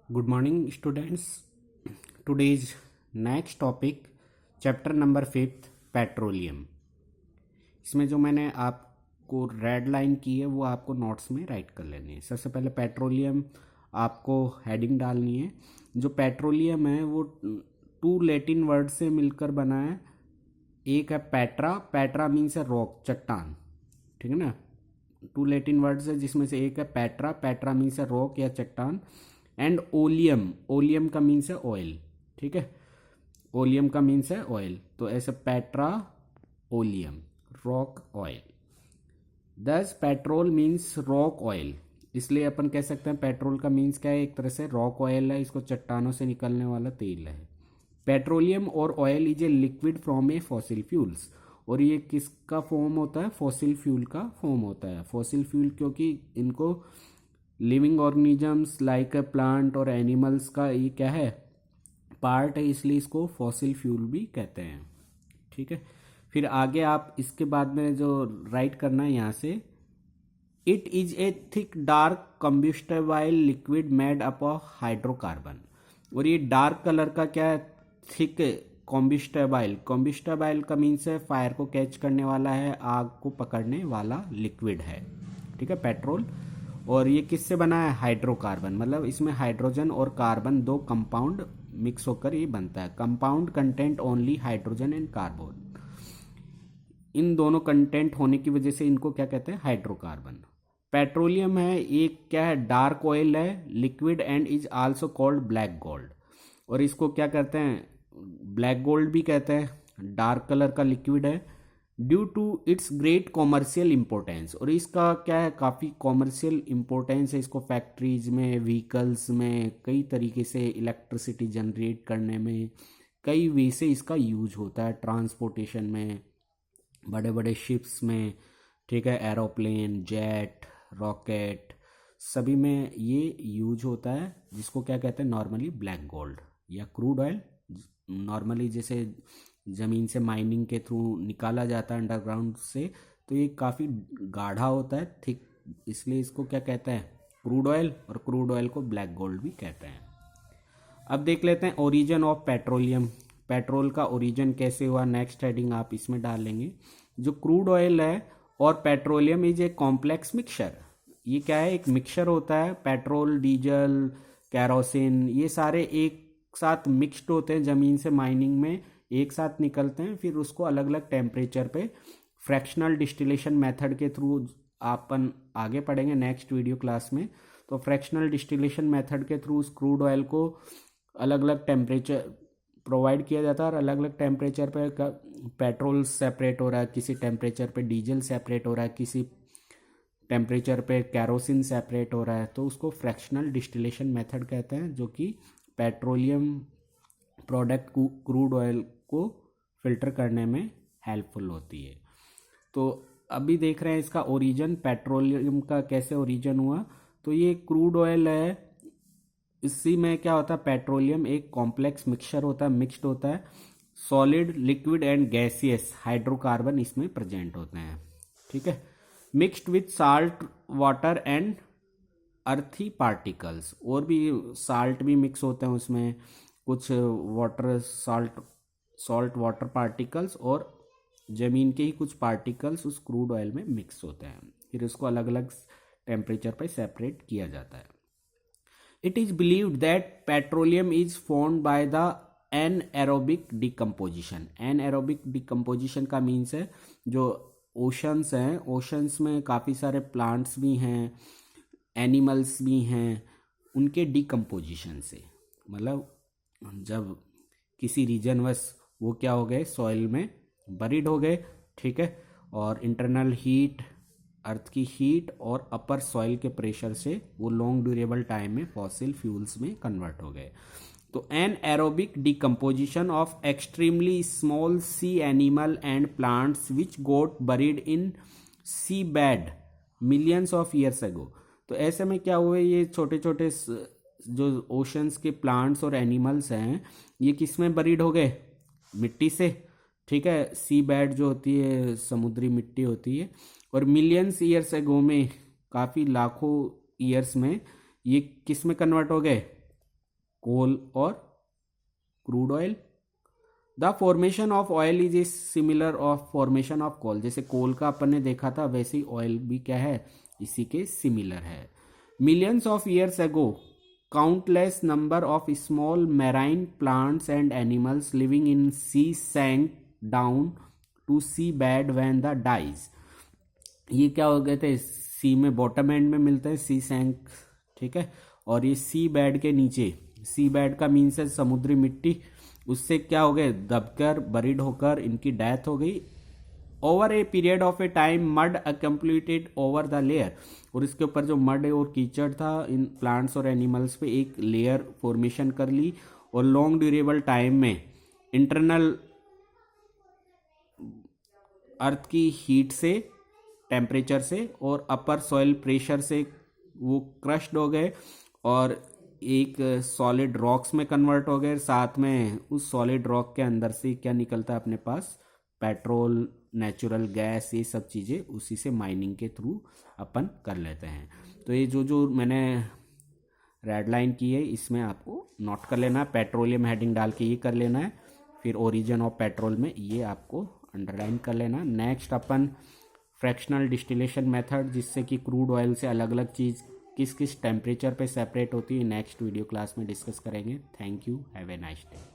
Good morning, students. Today's next topic, chapter number 5, petroleum. इसमें जो मैंने आपको रेड लाइन की है वो आपको नोट्स में राइट कर लेनी है। सबसे पहले पेट्रोलियम आपको हेडिंग डालनी है। जो पेट्रोलियम है वो टू लैटिन वर्ड से मिलकर बना है। एक है पेट्रा, पेट्रा मीन्स है रॉक, चट्टान, ठीक है ना। टू लैटिन वर्ड्स है जिसमें से एक है पेट्रा, पेट्रा मीन्स है रॉक या चट्टान। एंड ओलियम, ओलियम का मीन्स है ऑयल, ठीक है। ओलियम का मीन्स है ऑयल, तो ऐसे पेट्रा ओलियम, रॉक ऑयल। दस पेट्रोल मीन्स रॉक ऑयल, इसलिए अपन कह सकते हैं पेट्रोल का मीन्स क्या है, एक तरह से रॉक ऑयल है, इसको चट्टानों से निकलने वाला तेल है। पेट्रोलियम और oil is a liquid from A fossil fuels, और ये किसका फॉर्म होता है, फॉसिल फ्यूल का फॉर्म होता है। फॉसिल फ्यूल क्योंकि इनको living organisms like a plant और एनिमल्स का ये क्या है, पार्ट है, इसलिए इसको फॉसिल फ्यूल भी कहते हैं, ठीक है। फिर आगे आप इसके बाद में जो राइट करना है यहाँ से, it is a thick dark combustible liquid made up of hydrocarbon, और ये डार्क कलर का क्या है, थिक कॉम्बिस्टेबल, कॉम्बिस्टेबल का मीन्स है फायर को कैच करने वाला है, आग को पकड़ने वाला लिक्विड है, ठीक है, पेट्रोल। और ये किससे बना है, हाइड्रोकार्बन, मतलब इसमें हाइड्रोजन और कार्बन दो कंपाउंड मिक्स होकर ये बनता है। Compound content only hydrogen and carbon, इन दोनों कंटेंट होने की वजह से इनको क्या कहते हैं, हाइड्रोकार्बन। पेट्रोलियम है, ये क्या है, डार्क ऑयल है, liquid and is also called black gold, और इसको क्या कहते हैं, ब्लैक गोल्ड भी कहते हैं। डार्क कलर का लिक्विड है, due to its great commercial importance, और इसका क्या है, काफ़ी कॉमर्शियल इंपॉर्टेंस है, इसको फैक्ट्रीज में, व्हीकल्स में, कई तरीके से इलेक्ट्रिसिटी जनरेट करने में, कई वे से इसका यूज होता है, ट्रांसपोर्टेशन में, बड़े बड़े शिप्स में, ठीक है, एरोप्लेन, जेट, रॉकेट, सभी में ये यूज होता है, जिसको क्या कहते हैं नॉर्मली ब्लैक गोल्ड या क्रूड ऑयल। नॉर्मली जैसे ज़मीन से माइनिंग के थ्रू निकाला जाता है अंडरग्राउंड से, तो ये काफ़ी गाढ़ा होता है, थिक, इसलिए इसको क्या कहते हैं, क्रूड ऑयल, और क्रूड ऑयल को ब्लैक गोल्ड भी कहते हैं। अब देख लेते हैं ओरिजिन ऑफ पेट्रोलियम, पेट्रोल का ओरिजिन कैसे हुआ, नेक्स्ट हेडिंग आप इसमें डाल लेंगे। जो क्रूड ऑयल है और petroleum is a complex mixture, ये क्या है, एक मिक्सचर होता है, पेट्रोल, डीजल, कैरोसिन, ये सारे एक साथ मिक्स्ड होते हैं, ज़मीन से माइनिंग में एक साथ निकलते हैं, फिर उसको अलग अलग टेम्परेचर पे फ्रैक्शनल डिस्टिलेशन मेथड के थ्रू अपन आगे पढ़ेंगे नेक्स्ट वीडियो क्लास में। तो फ्रैक्शनल डिस्टिलेशन मेथड के थ्रू उस क्रूड ऑयल को अलग अलग टेम्परेचर प्रोवाइड किया जाता है, और अलग अलग टेम्परेचर पे पेट्रोल सेपरेट हो रहा है, किसी टेम्परेचर पे डीजल सेपरेट हो रहा है, किसी टेम्परेचर पे कैरोसिन सेपरेट हो रहा है, तो उसको फ्रैक्शनल डिस्टिलेशन मेथड कहते हैं, जो कि पेट्रोलियम प्रोडक्ट क्रूड ऑयल को फिल्टर करने में हेल्पफुल होती है। तो अभी देख रहे हैं इसका ओरिजिन, पेट्रोलियम का कैसे ओरिजिन हुआ। तो ये क्रूड ऑयल है, इसी में क्या होता है, पेट्रोलियम एक कॉम्प्लेक्स मिक्सचर होता है, मिक्स्ड होता है, solid, liquid and gaseous hydrocarbon इसमें प्रेजेंट होते हैं, ठीक है, mixed with salt, water and अर्थी पार्टिकल्स, और भी साल्ट भी मिक्स होते हैं उसमें, कुछ water salt, salt water particles, और ज़मीन के ही कुछ पार्टिकल्स उस क्रूड ऑयल में मिक्स होते हैं, फिर उसको अलग अलग टेम्परेचर पर सेपरेट किया जाता है। It is believed that petroleum is formed by the anaerobic decomposition, anaerobic decomposition का मीन्स है जो ओशंस हैं, ओशंस में काफ़ी सारे प्लांट्स भी हैं, एनिमल्स भी हैं, उनके डिकम्पोजिशन से, मतलब जब किसी रीजन वस वो क्या हो गए, सॉइल में बरीड हो गए, ठीक है, और इंटरनल हीट, अर्थ की हीट और अपर सॉइल के प्रेशर से वो लॉन्ग ड्यूरेबल टाइम में फॉसिल फ्यूल्स में कन्वर्ट हो गए। तो anaerobic decomposition of extremely small sea animal and plants which got buried in sea bed millions of years ago, तो ऐसे में क्या हुए, ये छोटे छोटे जो ओशंस के प्लांट्स और एनिमल्स हैं, ये किस में बरीड हो गए, मिट्टी से, ठीक है, सी बेड जो होती है समुद्री मिट्टी होती है, और मिलियंस ईयर्स एगो में, काफ़ी लाखों ईयर्स में ये किस में कन्वर्ट हो गए, कोल और crude oil. The formation of oil is a similar of formation of coal. जैसे कोल का अपन ने देखा था वैसे ही ऑयल भी क्या है, इसी के सिमिलर है। Millions of years ago countless number of small marine plants and animals living in sea sank down to sea bed when the dies। ये क्या हो गए थे, सी में बॉटम एंड में मिलते हैं सी सैंक, ठीक है। और ये सी बेड के नीचे, सी बेड का मीन्स है समुद्री मिट्टी, उससे क्या हो गए, दबकर बरीड होकर इनकी डेथ हो गई। Over a period of a time mud accumulated over the layer. और इसके ऊपर जो मड और कीचड़ था इन प्लांट्स और एनिमल्स पे एक लेयर फॉर्मेशन कर ली। और लॉन्ग ड्यूरेबल टाइम में इंटरनल अर्थ की हीट से, टेम्परेचर से और अपर सॉइल प्रेशर से वो क्रश्ड हो गए और एक सॉलिड रॉक्स में कन्वर्ट हो गए। साथ में उस सॉलिड रॉक के अंदर से क्या निकलता है अपने पास, पेट्रोल, नेचुरल गैस, ये सब चीज़ें उसी से माइनिंग के थ्रू अपन कर लेते हैं। तो ये जो मैंने रेड लाइन की है इसमें आपको नोट कर लेना है, पेट्रोलियम हेडिंग डाल के ये कर लेना है। फिर ओरिजिन ऑफ पेट्रोल में ये आपको अंडरलाइन कर लेना। नेक्स्ट अपन फ्रैक्शनल डिस्टिलेशन मेथड, जिससे कि क्रूड ऑयल से अलग अलग चीज़ किस किस टेम्परेचर पे सेपरेट होती है, नेक्स्ट वीडियो क्लास में डिस्कस करेंगे। Thank you, have a nice day.